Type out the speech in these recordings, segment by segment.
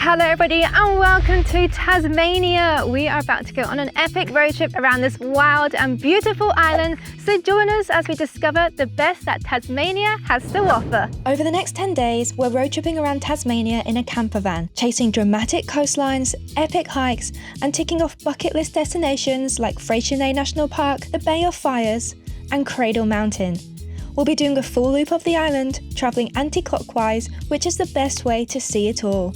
Hello everybody and welcome to Tasmania. We are about to go on an epic road trip around this wild and beautiful island, so join us as we discover the best that Tasmania has to offer. Over the next 10 days, we're road tripping around Tasmania in a campervan, chasing dramatic coastlines, epic hikes, and ticking off bucket list destinations like Freycinet National Park, the Bay of Fires, and Cradle Mountain. We'll be doing a full loop of the island, travelling anti-clockwise, which is the best way to see it all.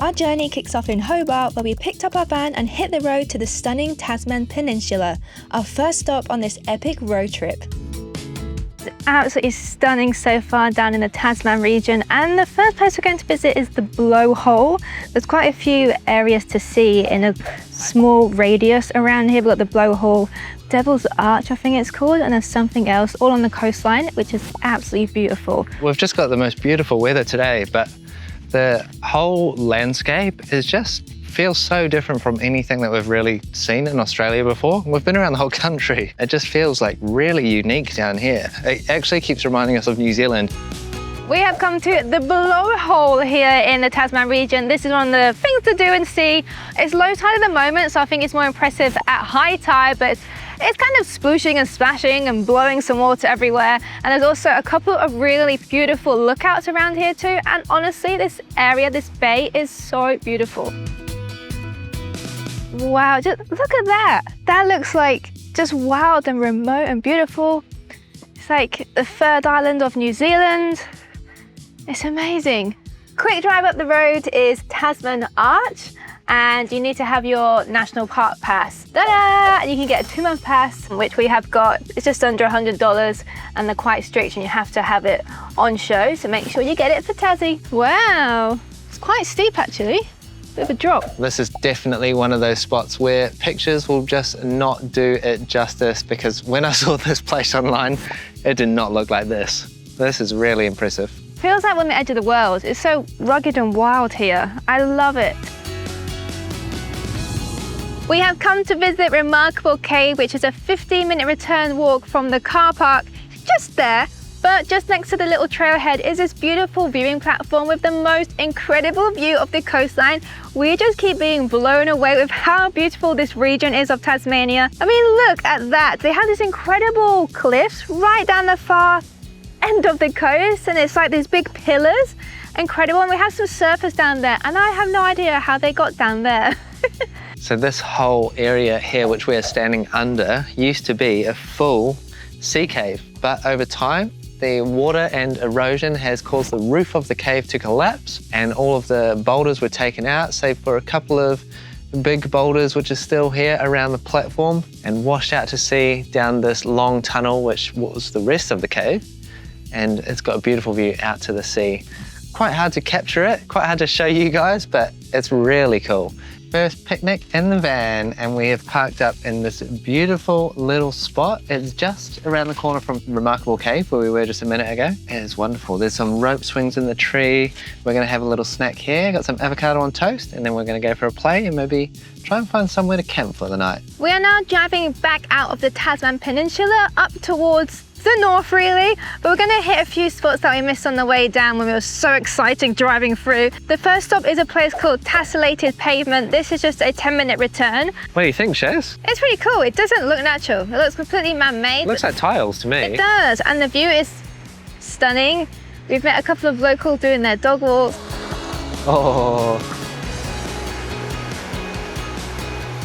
Our journey kicks off in Hobart, where we picked up our van and hit the road to the stunning Tasman Peninsula, our first stop on this epic road trip. It's absolutely stunning so far down in the Tasman region, and the first place we're going to visit is the Blowhole. There's quite a few areas to see in a small radius around here. We've got the Blowhole, Devil's Arch I think it's called, and there's something else all on the coastline, which is absolutely beautiful. We've just got the most beautiful weather today, but the whole landscape feels so different from anything that we've really seen in Australia before. We've been around the whole country. It just feels like really unique down here. It actually keeps reminding us of New Zealand. We have come to the Blowhole here in the Tasman region. This is one of the things to do and see. It's low tide at the moment, so I think it's more impressive at high tide, but it's kind of splooshing and splashing and blowing some water everywhere. And there's also a couple of really beautiful lookouts around here too. And honestly, this area, this bay is so beautiful. Wow, just look at that. That looks like just wild and remote and beautiful. It's like the third island of New Zealand. It's amazing. Quick drive up the road is Tasman Arch, and you need to have your National Park pass. Ta-da! And you can get a 2-month pass, which we have got. It's just under $100, and they're quite strict, and you have to have it on show, so make sure you get it for Tassie. Wow, it's quite steep actually. Bit of a drop. This is definitely one of those spots where pictures will just not do it justice, because when I saw this place online, it did not look like this. This is really impressive. Feels like we're on the edge of the world. It's so rugged and wild here. I love it. We have come to visit Remarkable Cave, which is a 15-minute return walk from the car park. Just there, but just next to the little trailhead is this beautiful viewing platform with the most incredible view of the coastline. We just keep being blown away with how beautiful this region is of Tasmania. I mean, look at that. They have these incredible cliffs right down the far end of the coast, and it's like these big pillars. Incredible. And we have some surfers down there, and I have no idea how they got down there. So this whole area here, which we're standing under, used to be a full sea cave, but over time, the water and erosion has caused the roof of the cave to collapse, and all of the boulders were taken out, save for a couple of big boulders which are still here around the platform, and washed out to sea down this long tunnel which was the rest of the cave. And it's got a beautiful view out to the sea. Quite hard to capture it, quite hard to show you guys, but it's really cool. First picnic in the van, and we have parked up in this beautiful little spot. It's just around the corner from Remarkable Cave, where we were just a minute ago. It is wonderful. There's some rope swings in the tree. We're gonna have a little snack here, got some avocado on toast, and then we're gonna go for a play and maybe try and find somewhere to camp for the night. We are now driving back out of the Tasman Peninsula up towards the north really, but we're going to hit a few spots that we missed on the way down when we were so excited driving through. The first stop is a place called Tessellated Pavement. This is just a 10-minute return. What do you think, Shaz? It's pretty cool. It doesn't look natural. It looks completely man-made. Looks like tiles to me. It does, and the view is stunning. We've met a couple of locals doing their dog walks. Oh.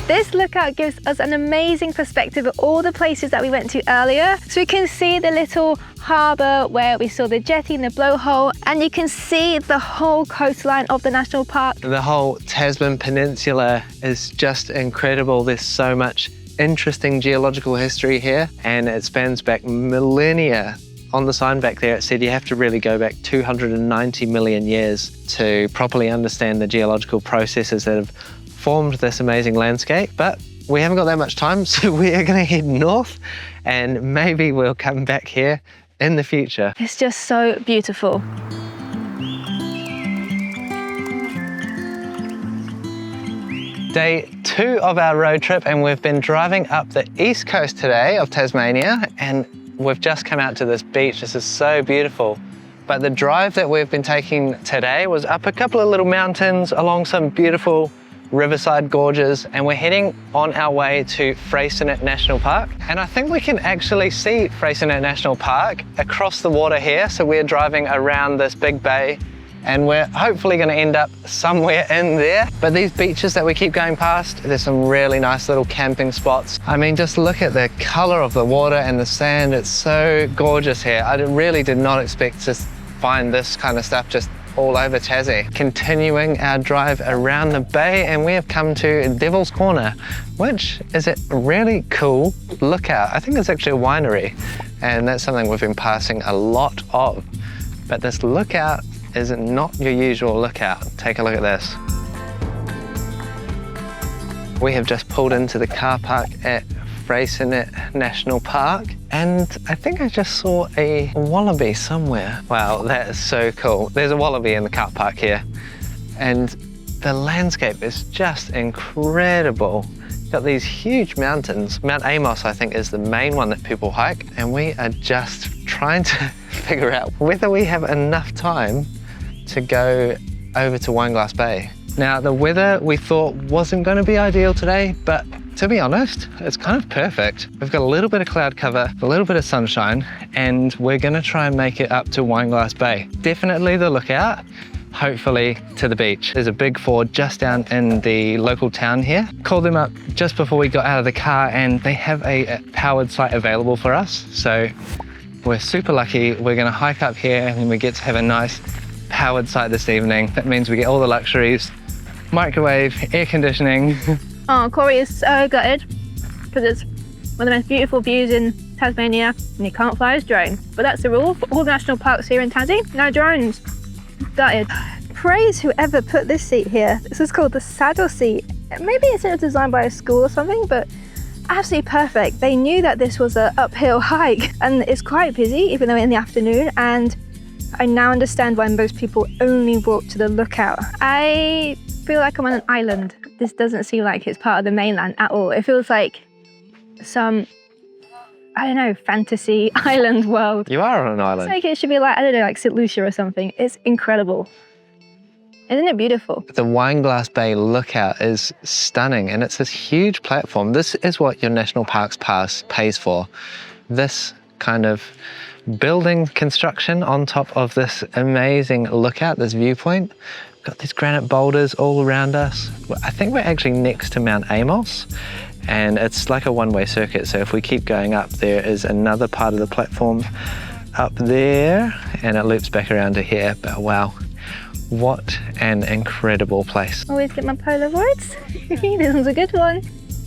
This lookout gives us an amazing perspective of all the places that we went to earlier. So we can see the little harbour where we saw the jetty and the Blowhole, and you can see the whole coastline of the national park. The whole Tasman Peninsula is just incredible. There's so much interesting geological history here, and it spans back millennia. On the sign back there, it said you have to really go back 290 million years to properly understand the geological processes that have formed this amazing landscape, but we haven't got that much time, so we are going to head north, and maybe we'll come back here in the future. It's just so beautiful. Day 2 of our road trip, and we've been driving up the east coast today of Tasmania, and we've just come out to this beach. This is so beautiful. But the drive that we've been taking today was up a couple of little mountains along some beautiful riverside gorges, and we're heading on our way to Freycinet National Park. And I think we can actually see Freycinet National Park across the water here. So we're driving around this big bay and we're hopefully going to end up somewhere in there. But these beaches that we keep going past, there's some really nice little camping spots. I mean, just look at the color of the water and the sand. It's so gorgeous here. I really did not expect to find this kind of stuff just all over Tassie. Continuing our drive around the bay, and we have come to Devil's Corner, which is a really cool lookout. I think it's actually a winery, and that's something we've been passing a lot of. But this lookout is not your usual lookout. Take a look at this. We have just pulled into the car park at Freycinet National Park, and I think I just saw a wallaby somewhere. Wow, that is so cool. There's a wallaby in the car park here, and the landscape is just incredible. Got these huge mountains. Mount Amos, I think, is the main one that people hike, and we are just trying to figure out whether we have enough time to go over to Wineglass Bay. Now, the weather we thought wasn't going to be ideal today, but to be honest, it's kind of perfect. We've got a little bit of cloud cover, a little bit of sunshine, and we're going to try and make it up to Wineglass Bay. Definitely the lookout, hopefully to the beach. There's a big ford just down in the local town here. Called them up just before we got out of the car, and they have a powered site available for us. So we're super lucky. We're going to hike up here and we get to have a nice powered site this evening. That means we get all the luxuries: microwave, air conditioning. Oh, Corey is so gutted because it's one of the most beautiful views in Tasmania and you can't fly his drone. But that's the rule for all the national parks here in Tassie. No drones. Gutted. Praise whoever put this seat here. This is called the saddle seat. Maybe it's designed by a school or something, but absolutely perfect. They knew that this was an uphill hike and it's quite busy even though in the afternoon, and I now understand why most people only walk to the lookout. I feel like I'm on an island. This doesn't seem like it's part of the mainland at all. It feels like some, I don't know, fantasy island world. You are on an island. It's like it should be like, I don't know, like St. Lucia or something. It's incredible. Isn't it beautiful? The Wineglass Bay lookout is stunning, and it's this huge platform. This is what your National Parks Pass pays for. This kind of building construction on top of this amazing lookout, this viewpoint. We've got these granite boulders all around us. I think we're actually next to Mount Amos, and it's like a one-way circuit. So if we keep going up, there is another part of the platform up there, and it loops back around to here. But wow, what an incredible place. Always get my Polaroids. This one's a good one.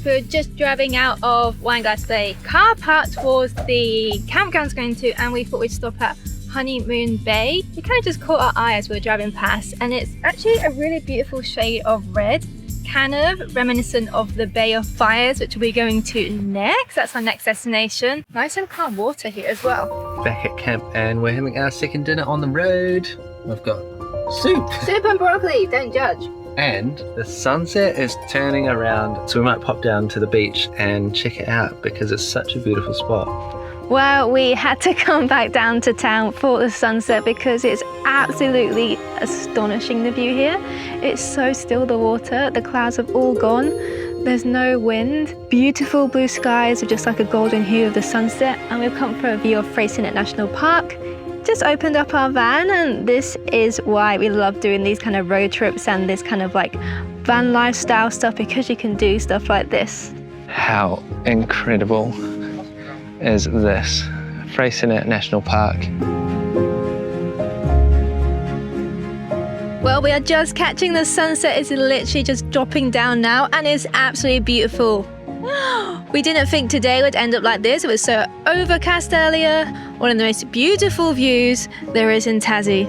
We're just driving out of Wineglass Bay. Car parked towards the campground's going to, and we thought we'd stop at Honeymoon Bay. We kind of just caught our eye as we were driving past, and it's actually a really beautiful shade of red, kind of reminiscent of the Bay of Fires, which we'll be going to next. That's our next destination. Nice and calm water here as well. Back at camp, and we're having our second dinner on the road. We've got soup. Soup and broccoli, don't judge. And the sunset is turning around, so we might pop down to the beach and check it out because it's such a beautiful spot. Well, we had to come back down to town for the sunset because it's absolutely astonishing, the view here. It's so still, the water, the clouds have all gone. There's no wind. Beautiful blue skies with just like a golden hue of the sunset. And we've come for a view of Freycinet National Park. Just opened up our van, and this is why we love doing these kind of road trips and this kind of like van lifestyle stuff, because you can do stuff like this. How incredible is this? Freycinet National Park. Well, we are just catching the sunset. It's literally just dropping down now, and it's absolutely beautiful. We didn't think today would end up like this. It was so overcast earlier. One of the most beautiful views there is in Tassie.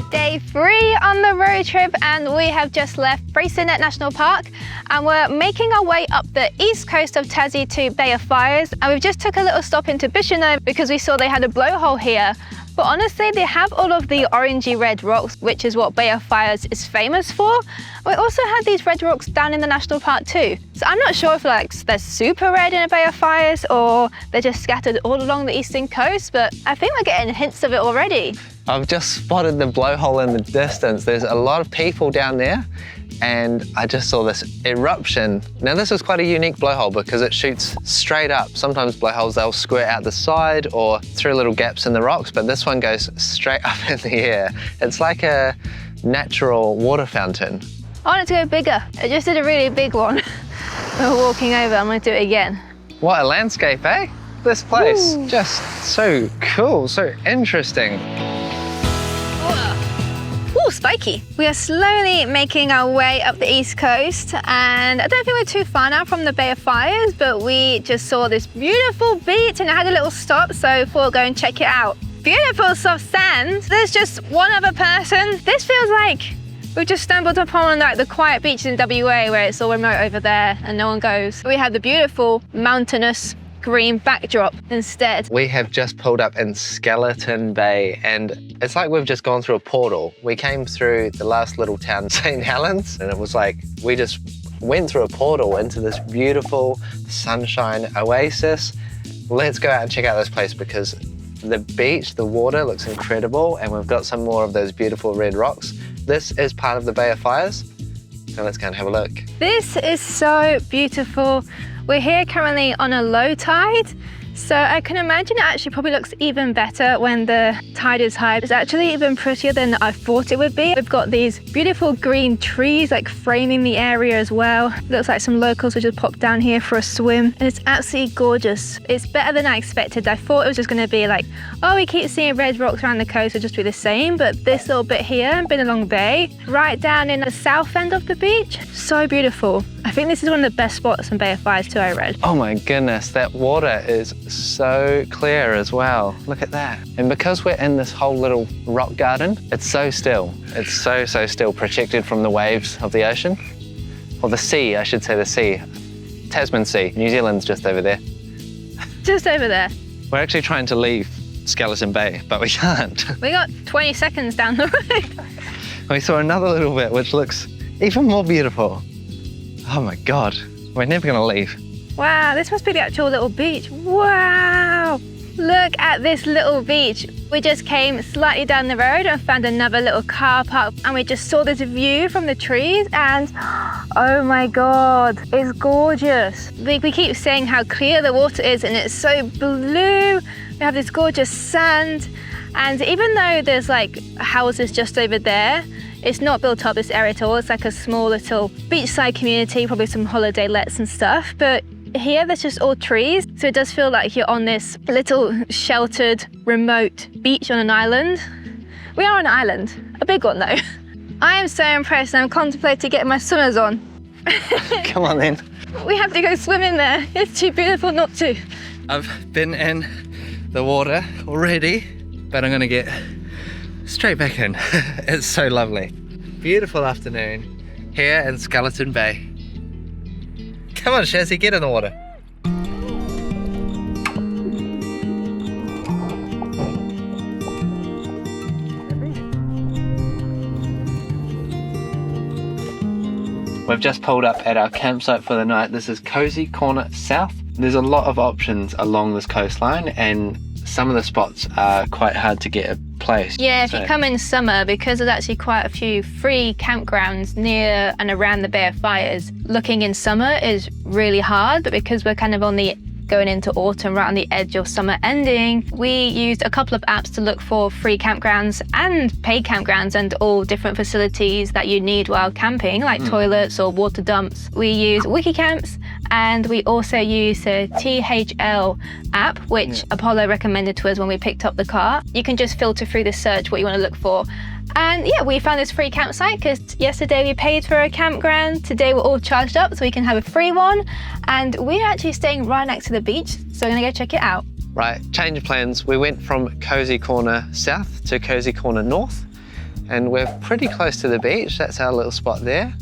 Day 3 on the road trip, and we have just left Freycinet National Park, and we're making our way up the east coast of Tassie to Bay of Fires, and we've just took a little stop into Bicheno because we saw they had a blowhole here. But honestly, they have all of the orangey red rocks, which is what Bay of Fires is famous for. We also have these red rocks down in the national park too. So I'm not sure if like they're super red in a Bay of Fires or they're just scattered all along the eastern coast, but I think we're getting hints of it already. I've just spotted the blowhole in the distance. There's a lot of people down there, and I just saw this eruption. Now this is quite a unique blowhole because it shoots straight up. Sometimes blowholes, they'll squirt out the side or through little gaps in the rocks, but this one goes straight up in the air. It's like a natural water fountain. I want it to go bigger. I just did a really big one. We're walking over, I'm gonna do it again. What a landscape, eh? This place, just so cool, so interesting. Ooh, spiky. We are slowly making our way up the east coast, and I don't think we're too far now from the Bay of Fires, but we just saw this beautiful beach and I had a little stop, so we'll go and check it out. Beautiful soft sand. There's just one other person. This feels like we've just stumbled upon like the quiet beaches in WA where it's all remote over there and no one goes. We have the beautiful mountainous green backdrop instead. We have just pulled up in Skeleton Bay, and it's like we've just gone through a portal. We came through the last little town, St. Helens, and it was like we just went through a portal into this beautiful sunshine oasis. Let's go out and check out this place because the beach, the water looks incredible, and we've got some more of those beautiful red rocks. This is part of the Bay of Fires, so let's go and have a look. This is so beautiful. We're here currently on a low tide, so I can imagine it actually probably looks even better when the tide is high. It's actually even prettier than I thought it would be. We've got these beautiful green trees like framing the area as well. Looks like some locals will just pop down here for a swim, and it's absolutely gorgeous. It's better than I expected. I thought it was just going to be like, oh, we keep seeing red rocks around the coast, it'll just be the same, but this little bit here, Billabong Bay, right down in the south end of the beach, so beautiful. I think this is one of the best spots in Bay of Fires too, I read. Oh my goodness, that water is so clear as well. Look at that. And because we're in this whole little rock garden, it's so still. It's so still, protected from the waves of the ocean. Or the sea, I should say the sea. Tasman Sea. New Zealand's just over there. Just over there. We're actually trying to leave Skeleton Bay, but we can't. We got 20 seconds down the road. We saw another little bit which looks even more beautiful. Oh my God, we're never gonna leave. Wow, this must be the actual little beach. Wow, look at this little beach. We just came slightly down the road and found another little car park, and we just saw this view from the trees, and oh my God, it's gorgeous. We keep saying how clear the water is, and it's so blue. We have this gorgeous sand, and even though there's like houses just over there, it's not built up this area at all. It's like a small little beachside community, probably some holiday lets and stuff. But here there's just all trees. So it does feel like you're on this little sheltered, remote beach on an island. We are on an island, a big one though. I am so impressed and I'm contemplating getting my swimmers on. Come on then. We have to go swim in there. It's too beautiful not to. I've been in the water already, but I'm gonna get straight back in. It's so lovely. Beautiful afternoon here in Skeleton Bay. Come on, Shazzy, get in the water. We've just pulled up at our campsite for the night. This is Cozy Corner South. There's a lot of options along this coastline, and some of the spots are quite hard to get a place. Yeah, if you come in summer, because there's actually quite a few free campgrounds near and around the Bay of Fires, looking in summer is really hard, but because we're kind of going into autumn, right on the edge of summer ending, we used a couple of apps to look for free campgrounds and paid campgrounds and all different facilities that you need while camping, like toilets or water dumps. We use Wikicamps, and we also use the THL app, which Apollo recommended to us when we picked up the car. You can just filter through the search what you want to look for. And yeah, we found this free campsite because yesterday we paid for a campground. Today we're all charged up so we can have a free one. And we're actually staying right next to the beach, so we're gonna go check it out. Right, change of plans. We went from Cozy Corner South to Cozy Corner North, and we're pretty close to the beach. That's our little spot there.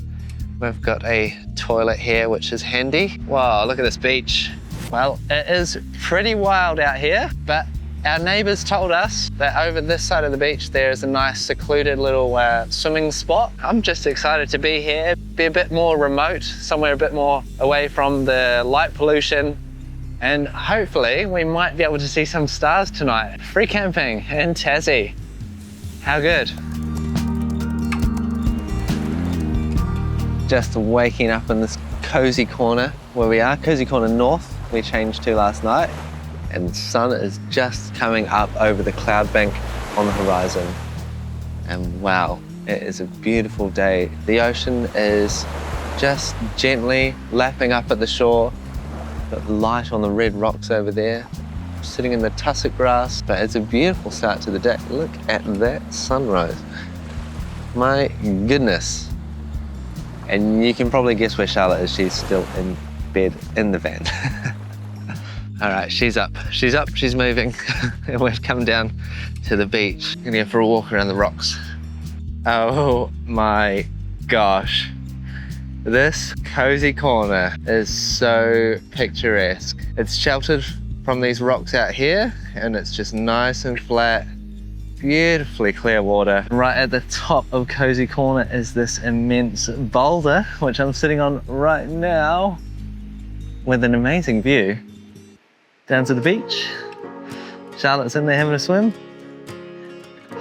We've got a toilet here, which is handy. Wow, look at this beach. Well, it is pretty wild out here, but Our neighbours told us that over this side of the beach there's a nice secluded little swimming spot. I'm just excited to be here, be a bit more remote, somewhere a bit more away from the light pollution, and hopefully we might be able to see some stars tonight. Free camping in Tassie. How good. Just waking up in this cozy corner where we are, cozy corner north we changed to last night, and the sun is just coming up over the cloud bank on the horizon. And wow, it is a beautiful day. The ocean is just gently lapping up at the shore. Got light on the red rocks over there, sitting in the tussock grass, but it's a beautiful start to the day. Look at that sunrise. My goodness. And you can probably guess where Charlotte is. She's still in bed in the van. All right, she's up, she's moving. And we've come down to the beach. Gonna go for a walk around the rocks. Oh my gosh. This cozy corner is so picturesque. It's sheltered from these rocks out here, and it's just nice and flat, beautifully clear water. Right at the top of cozy corner is this immense boulder, which I'm sitting on right now, with an amazing view down to the beach. Charlotte's in there having a swim.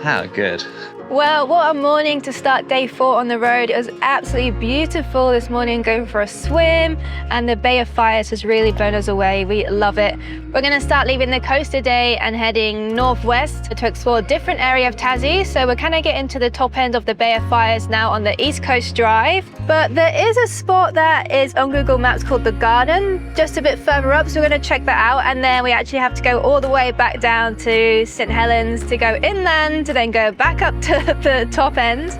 How good. Well, what a morning to start day 4 on the road. It was absolutely beautiful this morning, going for a swim, and the Bay of Fires has really blown us away. We love it. We're going to start leaving the coast today and heading northwest to explore a different area of Tassie. So we're kind of getting to the top end of the Bay of Fires now on the East Coast Drive. But there is a spot that is on Google Maps called The Garden, just a bit further up. So we're going to check that out. And then we actually have to go all the way back down to St. Helens to go inland, to then go back up to the top end.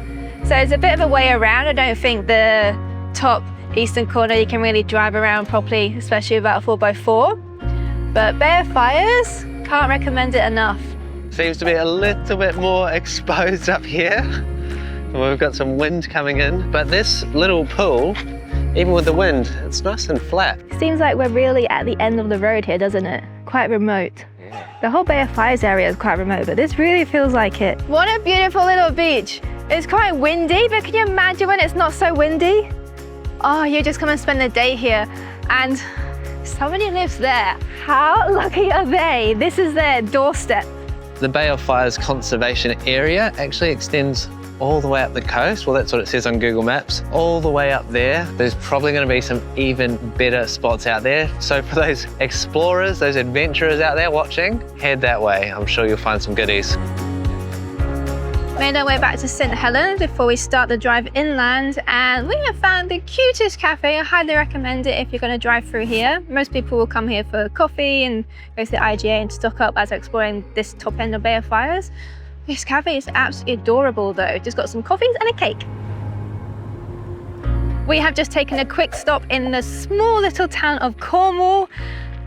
So it's a bit of a way around. I don't think the top eastern corner you can really drive around properly, especially without a 4x4. But Bay of Fires, can't recommend it enough. Seems to be a little bit more exposed up here. We've got some wind coming in, but this little pool, even with the wind, it's nice and flat. Seems like we're really at the end of the road here, doesn't it? Quite remote. The whole Bay of Fires area is quite remote, but this really feels like it. What a beautiful little beach. It's quite windy, but can you imagine when it's not so windy? Oh, you just come and spend the day here, and somebody lives there. How lucky are they? This is their doorstep. The Bay of Fires conservation area actually extends all the way up the coast. Well, that's what it says on Google Maps. All the way up there. There's probably going to be some even better spots out there. So for those explorers, those adventurers out there watching, head that way. I'm sure you'll find some goodies. Made our way back to St. Helens before we start the drive inland, and we have found the cutest cafe. I highly recommend it if you're going to drive through here. Most people will come here for coffee and go to the IGA and stock up as they're exploring this top end of Bay of Fires. This cafe is absolutely adorable though. Just got some coffees and a cake. We have just taken a quick stop in the small little town of Cornwall.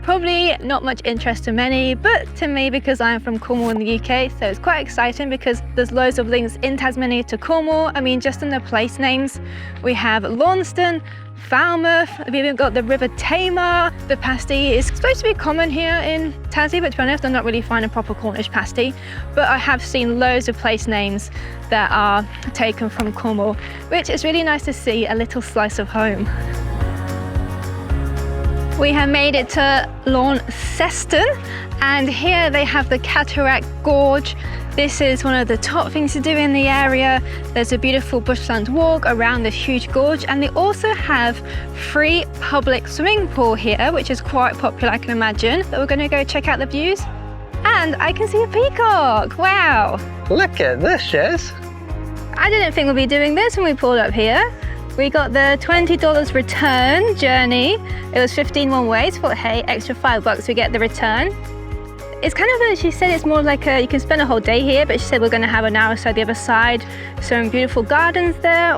Probably not much interest to many, but to me, because I'm from Cornwall in the UK, so it's quite exciting because there's loads of links in Tasmania to Cornwall. I mean, just in the place names, we have Launceston, Falmouth, we've even got the River Tamar. The pasty is supposed to be common here in Tassie, but to be honest, I'm not really finding proper Cornish pasty. But I have seen loads of place names that are taken from Cornwall, which is really nice to see a little slice of home. We have made it to Launceston, and here they have the Cataract Gorge. This is one of the top things to do in the area. There's a beautiful bushland walk around this huge gorge, and they also have free public swimming pool here, which is quite popular, I can imagine. So we're going to go check out the views, and I can see a peacock. Wow! Look at this, Jez. I didn't think we'd be doing this when we pulled up here. We got the $20 return journey. It was 15 one way, so hey, extra $5 to get the return. It's kind of she said it's more like you can spend a whole day here, but she said we're going to have an hour or so the other side. Some beautiful gardens there.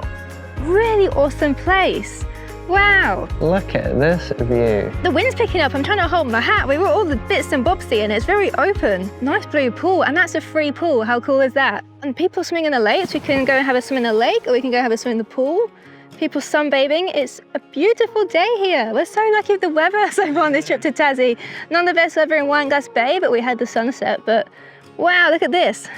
Really awesome place. Wow. Look at this view. The wind's picking up. I'm trying to hold my hat. We were all the bits and bobs here, and it's very open. Nice blue pool, and that's a free pool. How cool is that? And people swimming in the lake, so we can go and have a swim in the lake, or we can go have a swim in the pool. people sunbathing. It's a beautiful day here. We're so lucky with the weather so far on this trip to Tassie. Not the best weather in Wineglass Bay, but we had the sunset. But wow, look at this.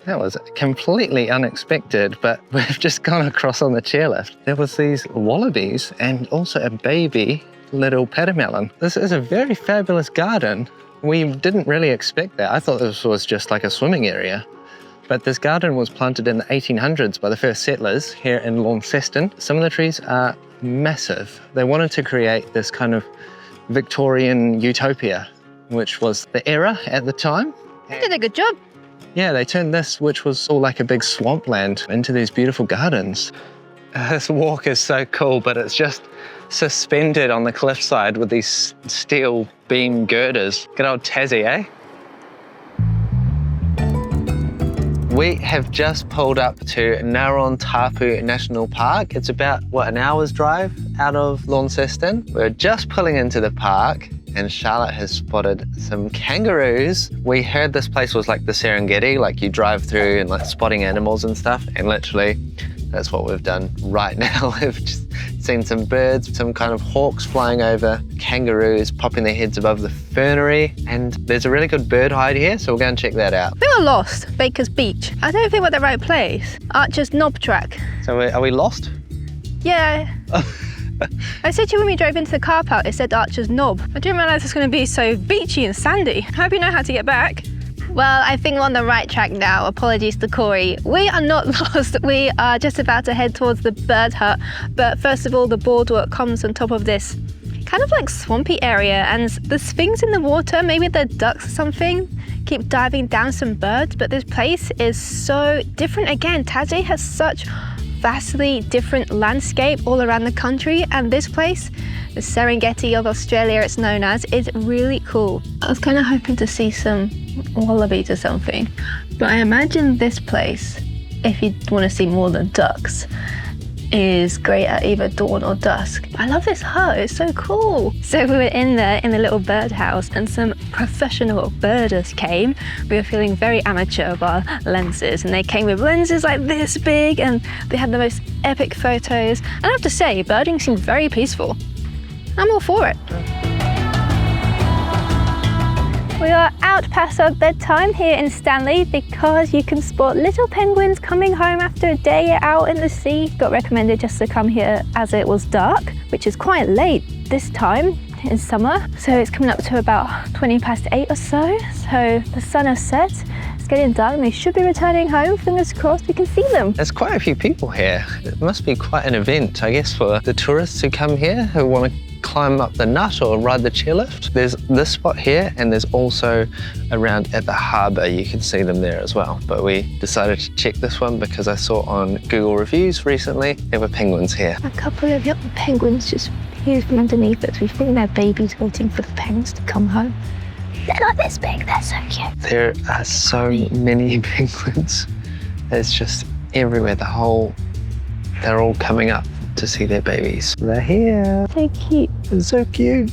That was completely unexpected, but we've just gone across on the chairlift. There was these wallabies and also a baby little patermelon. This is a very fabulous garden. We didn't really expect that. I thought this was just like a swimming area. But this garden was planted in the 1800s by the first settlers here in Launceston. Some of the trees are massive. They wanted to create this kind of Victorian utopia, which was the era at the time. You did a good job. Yeah, they turned this, which was all like a big swampland, into these beautiful gardens. This walk is so cool, but it's just suspended on the cliffside with these steel beam girders. Good old Tassie, eh? We have just pulled up to Narawntapu National Park. It's about, what, an hour's drive out of Launceston. We're just pulling into the park and Charlotte has spotted some kangaroos. We heard this place was like the Serengeti, like you drive through and like spotting animals and stuff, and literally that's what we've done right now. We've just seen some birds, some kind of hawks flying over, kangaroos popping their heads above the fernery, and there's a really good bird hide here, so we'll go and check that out. We were lost, Baker's Beach. I don't think we're at the right place. Archer's Knob Track. So are we lost? Yeah. I said to you when we drove into the car park, it said Archer's Knob. I didn't realise it's going to be so beachy and sandy. Hope you know how to get back. Well, I think we're on the right track now. Apologies to Corey. We are not lost. We are just about to head towards the bird hut. But first of all, the boardwalk comes on top of this kind of like swampy area, and there's things in the water, maybe the ducks or something, keep diving down some birds. But this place is so different. Again, Tassie has such vastly different landscape all around the country, and this place, the Serengeti of Australia it's known as, is really cool. I was kind of hoping to see some wallabies or something, but I imagine this place, if you want to see more than ducks, is great at either dawn or dusk. I love this hut, it's so cool. So we were in there in the little birdhouse and some professional birders came. We were feeling very amateur with our lenses, and they came with lenses like this big, and they had the most epic photos. And I have to say, birding seemed very peaceful. I'm all for it. We are out past our bedtime here in Stanley because you can spot little penguins coming home after a day out in the sea. Got recommended just to come here as it was dark, which is quite late this time in summer. So it's coming up to about 20 past 8 or so. So the sun has set, it's getting dark, and they should be returning home. Fingers crossed we can see them. There's quite a few people here. It must be quite an event, I guess, for the tourists who come here who want to climb up the nut or ride the chairlift. There's this spot here, and there's also around at the harbour. You can see them there as well. But we decided to check this one because I saw on Google reviews recently there were penguins here. A couple of young penguins just peered from underneath us. We think they're babies waiting for the parents to come home. They're not this big, they're so cute. There are so many penguins. It's just everywhere. They're all coming up to see their babies. They're here. So cute. They're so cute.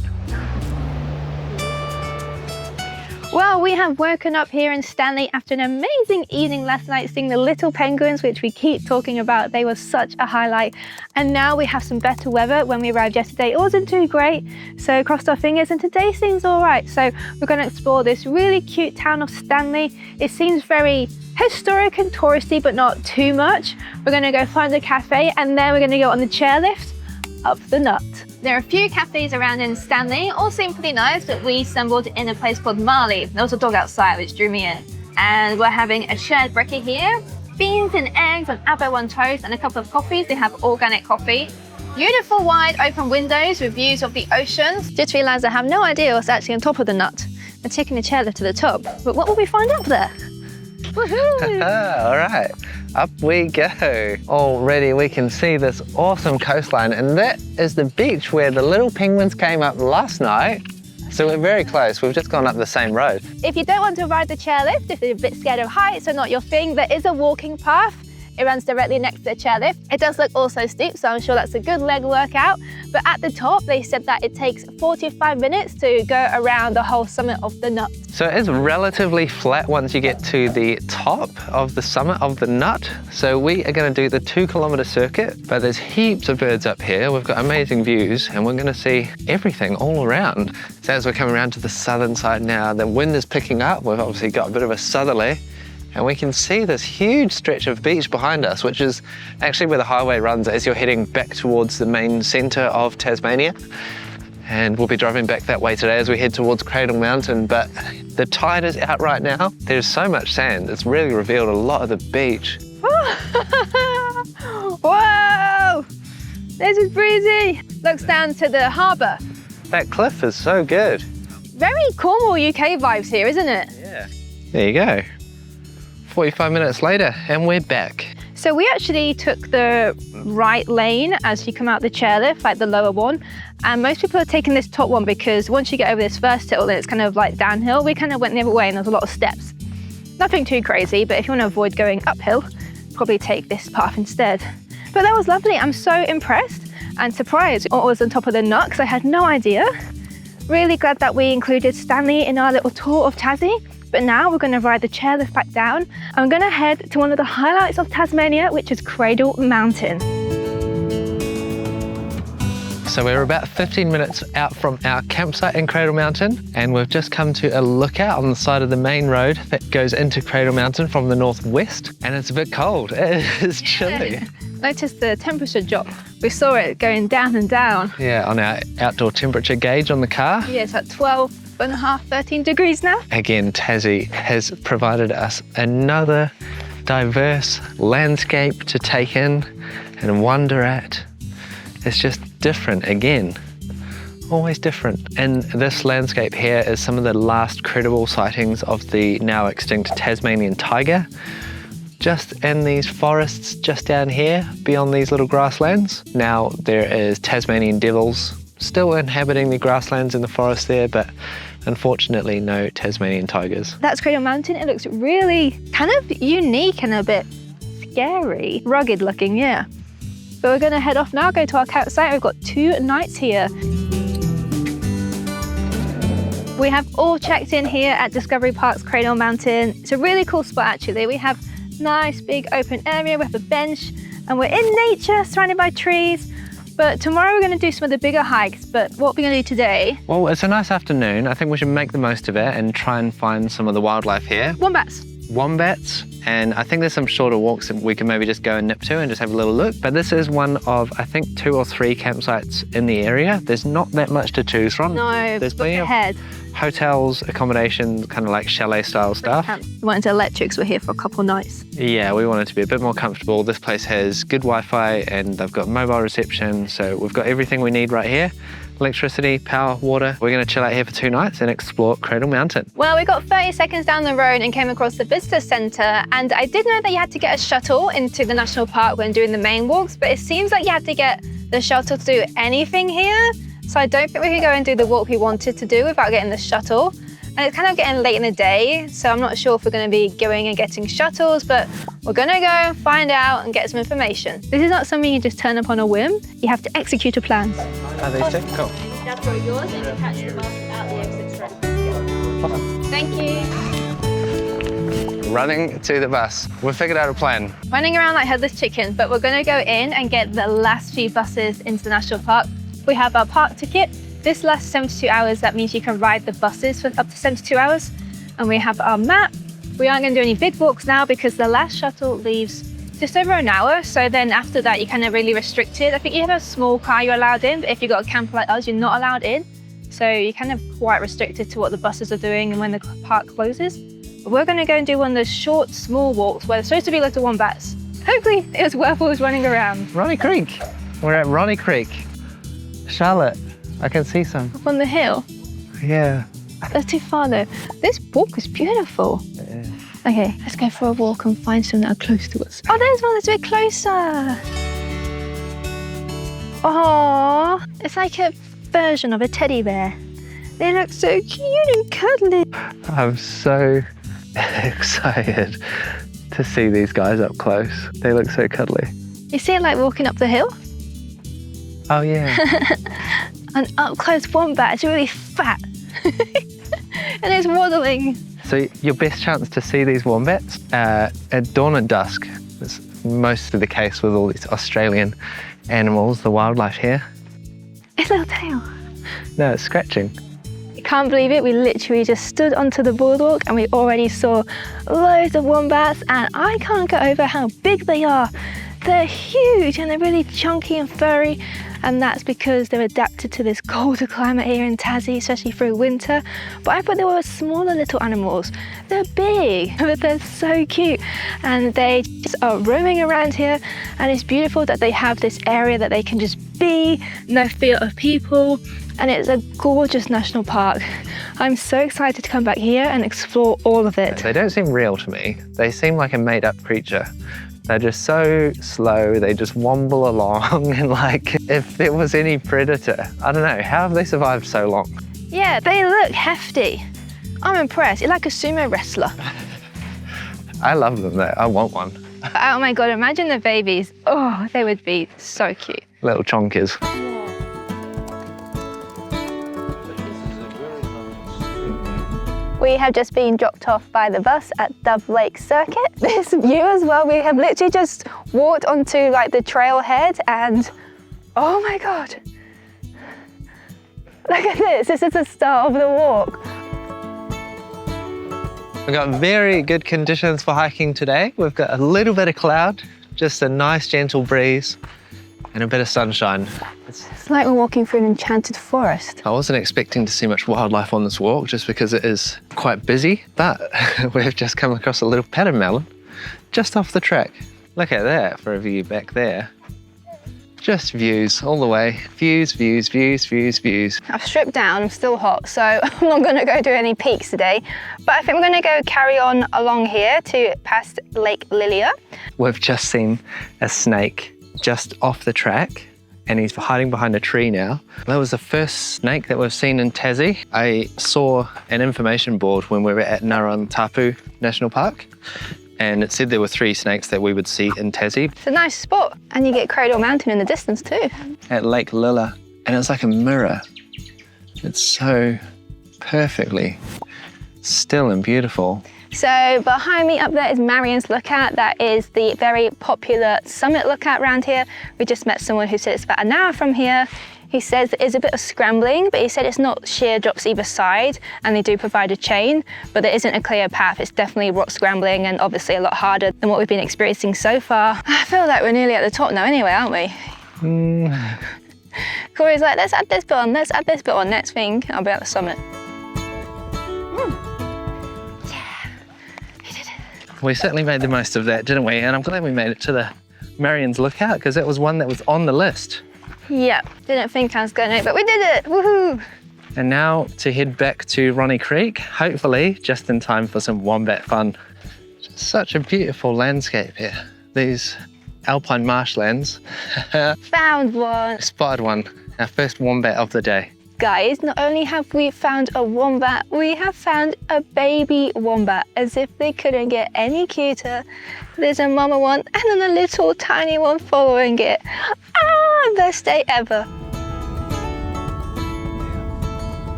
Well, we have woken up here in Stanley after an amazing evening last night seeing the little penguins, which we keep talking about. They were such a highlight. And now we have some better weather. When we arrived yesterday, it wasn't too great. So crossed our fingers, and today seems all right. So we're going to explore this really cute town of Stanley. It seems very historic and touristy, but not too much. We're going to go find a cafe, and then we're going to go on the chairlift up the nut. There are a few cafes around in Stanley, all seem pretty nice, but we stumbled in a place called Marley. There was a dog outside which drew me in. And we're having a shared brekkie here, beans and eggs on abo on toast, and a couple of coffees. They have organic coffee. Beautiful wide open windows with views of the oceans. Just realised I have no idea what's actually on top of the nut. We're taking the chairlift to the top, but what will we find up there? Woohoo! All right, up we go. Already we can see this awesome coastline, and that is the beach where the little penguins came up last night. So we're very close. We've just gone up the same road. If you don't want to ride the chairlift, if you're a bit scared of heights or not your thing, there is a walking path It runs directly next to the chairlift. It does look also steep, so I'm sure that's a good leg workout. But at the top, they said that it takes 45 minutes to go around the whole summit of the nut. So it's relatively flat once you get to the top of the summit of the nut. So we are going to do the 2-kilometre circuit, but there's heaps of birds up here. We've got amazing views and we're going to see everything all around. So as we're coming around to the southern side now, the wind is picking up. We've obviously got a bit of a southerly and we can see this huge stretch of beach behind us, which is actually where the highway runs as you're heading back towards the main centre of Tasmania. And we'll be driving back that way today as we head towards Cradle Mountain, but the tide is out right now. There's so much sand, it's really revealed a lot of the beach. Whoa! This is breezy. Looks down to the harbour. That cliff is so good. Very Cornwall, UK vibes here, isn't it? Yeah. There you go. 45 minutes later, and we're back. So we actually took the right lane as you come out the chairlift, like the lower one. And most people are taking this top one because once you get over this first hill, then it's kind of like downhill. We kind of went the other way and there's a lot of steps. Nothing too crazy, but if you want to avoid going uphill, probably take this path instead. But that was lovely. I'm so impressed and surprised what was on top of the nut because I had no idea. Really glad that we included Stanley in our little tour of Tassie. But now we're going to ride the chairlift back down and we're going to head to one of the highlights of Tasmania, which is Cradle Mountain. So we're about 15 minutes out from our campsite in Cradle Mountain and we've just come to a lookout on the side of the main road that goes into Cradle Mountain from the northwest, and it's a bit cold. It is chilly. Yeah. Notice the temperature drop. We saw it going down and down. Yeah, on our outdoor temperature gauge on the car. Yeah, it's at 12.5, 13 degrees now. Again, Tassie has provided us another diverse landscape to take in and wonder at. It's just different again, always different. And this landscape here is some of the last credible sightings of the now extinct Tasmanian tiger. Just in these forests just down here, beyond these little grasslands. Now there is Tasmanian devils still inhabiting the grasslands in the forest there, but unfortunately no Tasmanian tigers. That's Cradle Mountain. It looks really kind of unique and a bit scary. Rugged looking, yeah. But we're going to head off now, go to our campsite. We've got 2 nights here. We have all checked in here at Discovery Park's Cradle Mountain. It's a really cool spot actually. We have nice big open area, we have a bench and we're in nature surrounded by trees. But tomorrow we're going to do some of the bigger hikes, but what we're going to do today? Well, it's a nice afternoon. I think we should make the most of it and try and find some of the wildlife here. Wombats. Wombats, and I think there's some shorter walks that we can maybe just go and nip to and just have a little look. But this is one of, I think, 2 or 3 campsites in the area. There's not that much to choose from. No, there's plenty of hotels, accommodation, kind of like chalet style stuff. We went to electrics, we're here for a couple nights. Yeah, we want it to be a bit more comfortable. This place has good Wi-Fi and they've got mobile reception, so we've got everything we need right here. Electricity, power, water. We're going to chill out here for 2 nights and explore Cradle Mountain. Well, we got 30 seconds down the road and came across the visitor centre, and I did know that you had to get a shuttle into the national park when doing the main walks, but it seems like you had to get the shuttle to do anything here. So I don't think we could go and do the walk we wanted to do without getting the shuttle. And it's kind of getting late in the day, so I'm not sure if we're going to be going and getting shuttles, but we're going to go and find out and get some information. This is not something you just turn up on a whim. You have to execute a plan. Are they safe? Cool. That's for yours and you catch the bus out the exit straight. Thank you. Running to the bus. We've figured out a plan. Running around like headless chickens, but we're going to go in and get the last few buses into the national park. We have our park ticket. This lasts 72 hours. That means you can ride the buses for up to 72 hours. And we have our map. We aren't going to do any big walks now because the last shuttle leaves just over an hour. So then after that, you're kind of really restricted. I think you have a small car you're allowed in, but if you've got a camper like us, you're not allowed in. So you're kind of quite restricted to what the buses are doing and when the park closes. But we're going to go and do one of those short, small walks where there's supposed to be little wombats. Hopefully it was worth us running around. Ronnie Creek. We're at Ronnie Creek. Charlotte, I can see some. Up on the hill? Yeah. That's too far though. This walk is beautiful. Yeah. Okay, let's go for a walk and find some that are close to us. Oh, there's one that's a bit closer. Oh, it's like a version of a teddy bear. They look so cute and cuddly. I'm so excited to to see these guys up close. They look so cuddly. You see it like walking up the hill? Oh yeah. An up close wombat, it's really fat. And it's waddling. So your best chance to see these wombats at dawn and dusk. It's mostly the case with all these Australian animals, the wildlife here. Its little tail. No, it's scratching. I can't believe it, we literally just stood onto the boardwalk and we already saw loads of wombats, and I can't get over how big they are. They're huge and they're really chunky and furry, and that's because they're adapted to this colder climate here in Tassie, especially through winter. But I thought they were smaller little animals. They're big, but they're so cute, and they just are roaming around here, and it's beautiful that they have this area that they can just be, no fear of people, and it's a gorgeous national park. I'm so excited to come back here and explore all of it. They don't seem real to me. They seem like a made-up creature. They're just so slow, they just womble along, and like if there was any predator, I don't know, how have they survived so long? Yeah, they look hefty. I'm impressed. It's like a sumo wrestler. I love them though, I want one. Oh my God, imagine the babies. Oh, they would be so cute. Little chonkers. We have just been dropped off by the bus at Dove Lake Circuit. This view as well, we have literally just walked onto like the trailhead, and oh my God. Look at this is the start of the walk. We've got very good conditions for hiking today. We've got a little bit of cloud, just a nice gentle breeze, and a bit of sunshine. It's like we're walking through an enchanted forest. I wasn't expecting to see much wildlife on this walk just because it is quite busy, but we've just come across a little pattern melon just off the track. Look at that for a view back there. Just views all the way. Views, views, views, views, views. I've stripped down, I'm still hot, so I'm not gonna go do any peaks today, but I think I'm gonna go carry on along here to past Lake Lilia. We've just seen a snake just off the track, and he's hiding behind a tree now. That was the first snake that we've seen in Tassie. I saw an information board when we were at Narawntapu National Park, and it said there were 3 snakes that we would see in Tassie. It's a nice spot, and you get Cradle Mountain in the distance too. At Lake Lilla, and it's like a mirror. It's so perfectly still and beautiful. So behind me up there is Marian's Lookout. That is the very popular summit lookout around here. We just met someone who said it's about an hour from here. He says there is a bit of scrambling, but he said it's not sheer drops either side, and they do provide a chain, but there isn't a clear path. It's definitely rock scrambling, and obviously a lot harder than what we've been experiencing so far. I feel like we're nearly at the top now anyway, aren't we? Corey's like, let's add this bit on, let's add this bit on. Next thing, I'll be at the summit. We certainly made the most of that, didn't we? And I'm glad we made it to the Marian's Lookout, because that was one that was on the list. Yep, didn't think I was gonna, but we did it, woohoo! And now to head back to Ronnie Creek, hopefully just in time for some wombat fun. Just such a beautiful landscape here. These alpine marshlands. Found one. Spotted one, our first wombat of the day. Guys, not only have we found a wombat, we have found a baby wombat, as if they couldn't get any cuter. There's a mama one and then a little tiny one following it. Ah, best day ever.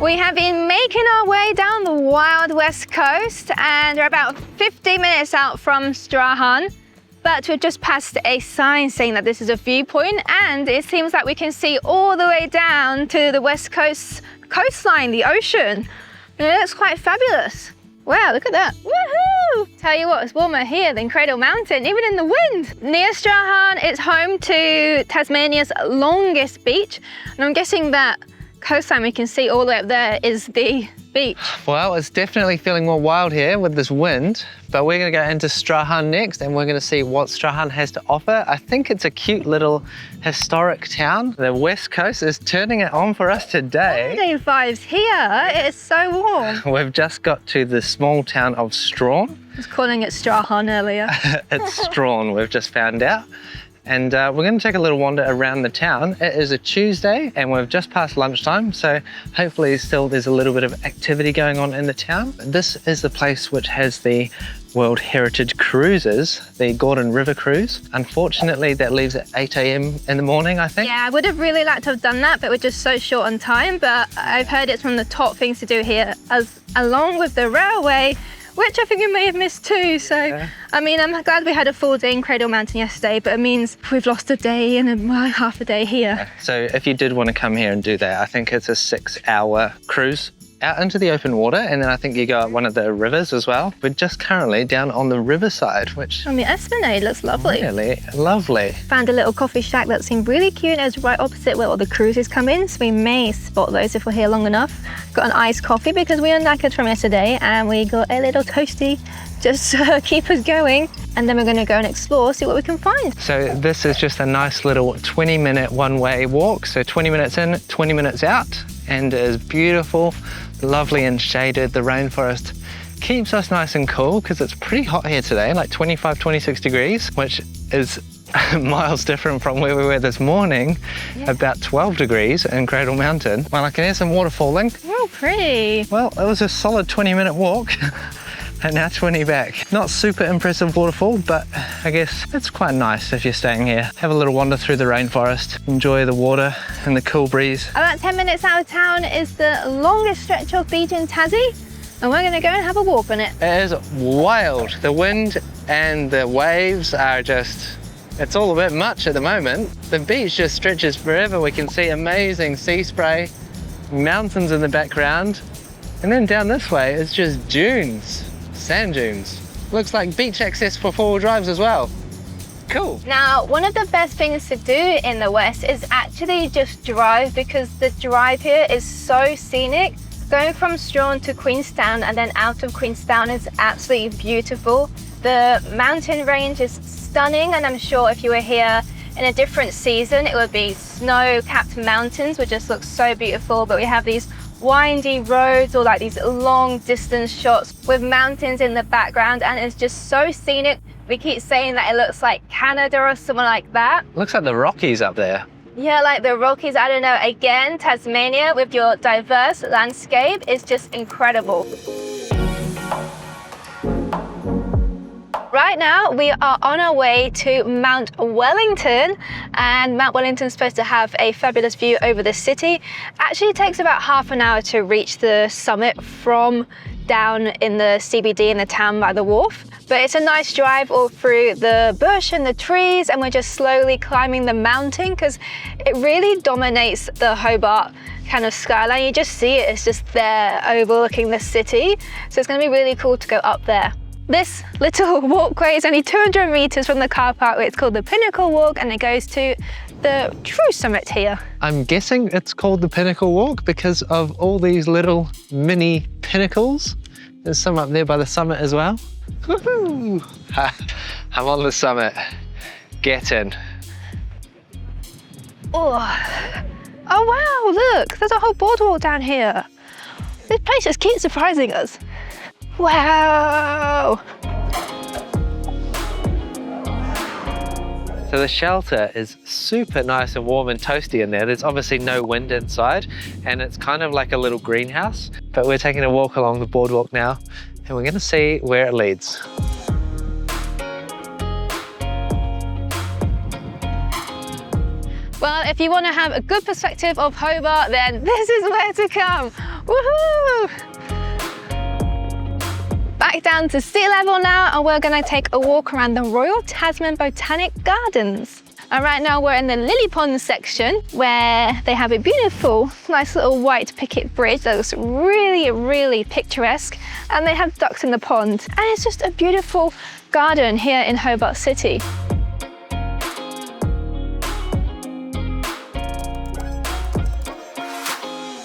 We have been making our way down the wild west coast, and we're about 50 minutes out from Strahan. But we've just passed a sign saying that this is a viewpoint, and it seems like we can see all the way down to the west coast coastline, the ocean. And it looks quite fabulous. Wow, look at that. Woohoo! Tell you what, it's warmer here than Cradle Mountain, even in the wind. Near Strahan, it's home to Tasmania's longest beach. And I'm guessing that coastline we can see all the way up there is the beach. Well, it's definitely feeling more wild here with this wind, but we're going to go into Strahan next, and we're going to see what Strahan has to offer. I think it's a cute little historic town. The west coast is turning it on for us today. Holiday vibes here. It is so warm. We've just got to the small town of Strahan. I was calling it Strahan earlier. It's Strahan, we've just found out. And we're going to take a little wander around the town. It is a Tuesday and we've just passed lunchtime, so hopefully still there's a little bit of activity going on in the town. This is the place which has the World Heritage Cruises, the Gordon River Cruise. Unfortunately, that leaves at 8 AM in the morning, I think. Yeah, I would have really liked to have done that, but we're just so short on time. But I've heard it's one of the top things to do here, along with the railway, which I think we may have missed too. So, yeah. I mean, I'm glad we had a full day in Cradle Mountain yesterday, but it means we've lost a day and half a day here. Yeah. So if you did want to come here and do that, I think it's a 6-hour cruise out into the open water, and then I think you go up one of the rivers as well. We're just currently down on the riverside, which... I mean, Esplanade looks lovely. Really lovely. Found a little coffee shack that seemed really cute. It was right opposite where all the cruises come in, so we may spot those if we're here long enough. Got an iced coffee because we were knackered from yesterday, and we got a little toasty just to keep us going. And then we're going to go and explore, see what we can find. So this is just a nice little 20-minute one-way walk. So 20 minutes in, 20 minutes out, and it is beautiful, lovely and shaded. The rainforest keeps us nice and cool because it's pretty hot here today, like 25, 26 degrees, which is miles different from where we were this morning, about 12 degrees in Cradle Mountain. Well, I can hear some water falling. Oh, pretty. Well, it was a solid 20-minute walk. And now 20 back. Not super impressive waterfall, but I guess it's quite nice if you're staying here. Have a little wander through the rainforest, enjoy the water and the cool breeze. About 10 minutes out of town is the longest stretch of beach in Tassie, and we're going to go and have a walk on it. It is wild. The wind and the waves are just, it's all a bit much at the moment. The beach just stretches forever. We can see amazing sea spray, mountains in the background, and then down this way it's just dunes. Sand dunes. Looks like beach access for four-wheel drives as well. Cool. Now, one of the best things to do in the West is actually just drive, because the drive here is so scenic. Going from Strahan to Queenstown and then out of Queenstown is absolutely beautiful. The mountain range is stunning, and I'm sure if you were here in a different season, it would be snow-capped mountains, which just look so beautiful. But we have these windy roads or like these long distance shots with mountains in the background, and it's just so scenic. We keep saying that it looks like Canada or something like that. Looks like the Rockies up there. Yeah, like the Rockies. I don't know. Again, Tasmania with your diverse landscape is just incredible. Right now, we are on our way to Mount Wellington, and Mount Wellington's supposed to have a fabulous view over the city. Actually, it takes about half an hour to reach the summit from down in the CBD in the town by the wharf. But it's a nice drive all through the bush and the trees, and we're just slowly climbing the mountain because it really dominates the Hobart kind of skyline. You just see it, it's just there overlooking the city. So it's going to be really cool to go up there. This little walkway is only 200 meters from the car park. It's called the Pinnacle Walk, and it goes to the true summit here. I'm guessing it's called the Pinnacle Walk because of all these little mini pinnacles. There's some up there by the summit as well. Woohoo! I'm on the summit. Get in. Oh wow, look, there's a whole boardwalk down here. This place just keeps surprising us. Wow! So the shelter is super nice and warm and toasty in there. There's obviously no wind inside, and it's kind of like a little greenhouse. But we're taking a walk along the boardwalk now, and we're going to see where it leads. Well, if you want to have a good perspective of Hobart, then this is where to come. Woohoo! Back down to sea level now, and we're going to take a walk around the Royal Tasman Botanic Gardens. And right now we're in the lily pond section, where they have a beautiful, nice little white picket bridge that looks really, really picturesque. And they have ducks in the pond. And it's just a beautiful garden here in Hobart City.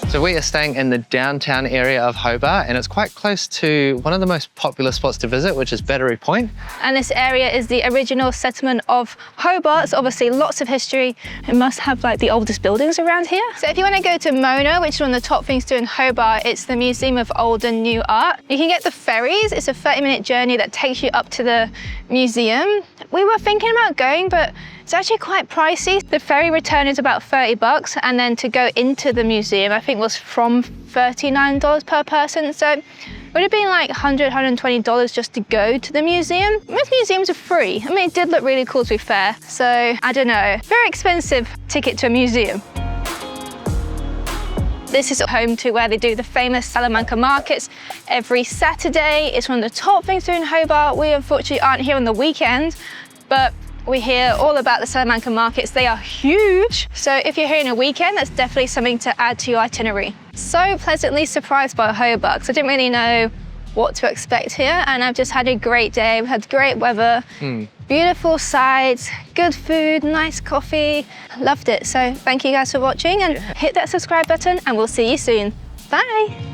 So we are staying in the downtown area of Hobart, and it's quite close to one of the most popular spots to visit, which is Battery Point. And this area is the original settlement of Hobart. So obviously lots of history. It must have like the oldest buildings around here. So if you want to go to Mona, which is one of the top things to do in Hobart, it's the Museum of Old and New Art. You can get the ferries. It's a 30-minute journey that takes you up to the museum. We were thinking about going, but It's actually quite pricey. The ferry return is about $30, and then to go into the museum, I think was from $39 per person. So it would have been like $100, $120 just to go to the museum. Most museums are free. I mean, it did look really cool to be fair. So I don't know, very expensive ticket to a museum. This is home to where they do the famous Salamanca markets every Saturday. It's one of the top things to do in Hobart. We unfortunately aren't here on the weekend, but we hear all about the Salamanca markets. They are huge. So if you're here on a weekend, that's definitely something to add to your itinerary. So pleasantly surprised by Hobart, because I didn't really know what to expect here, and I've just had a great day. We've had great weather, beautiful sights, good food, nice coffee. Loved it. So thank you guys for watching, and hit that subscribe button, and we'll see you soon. Bye.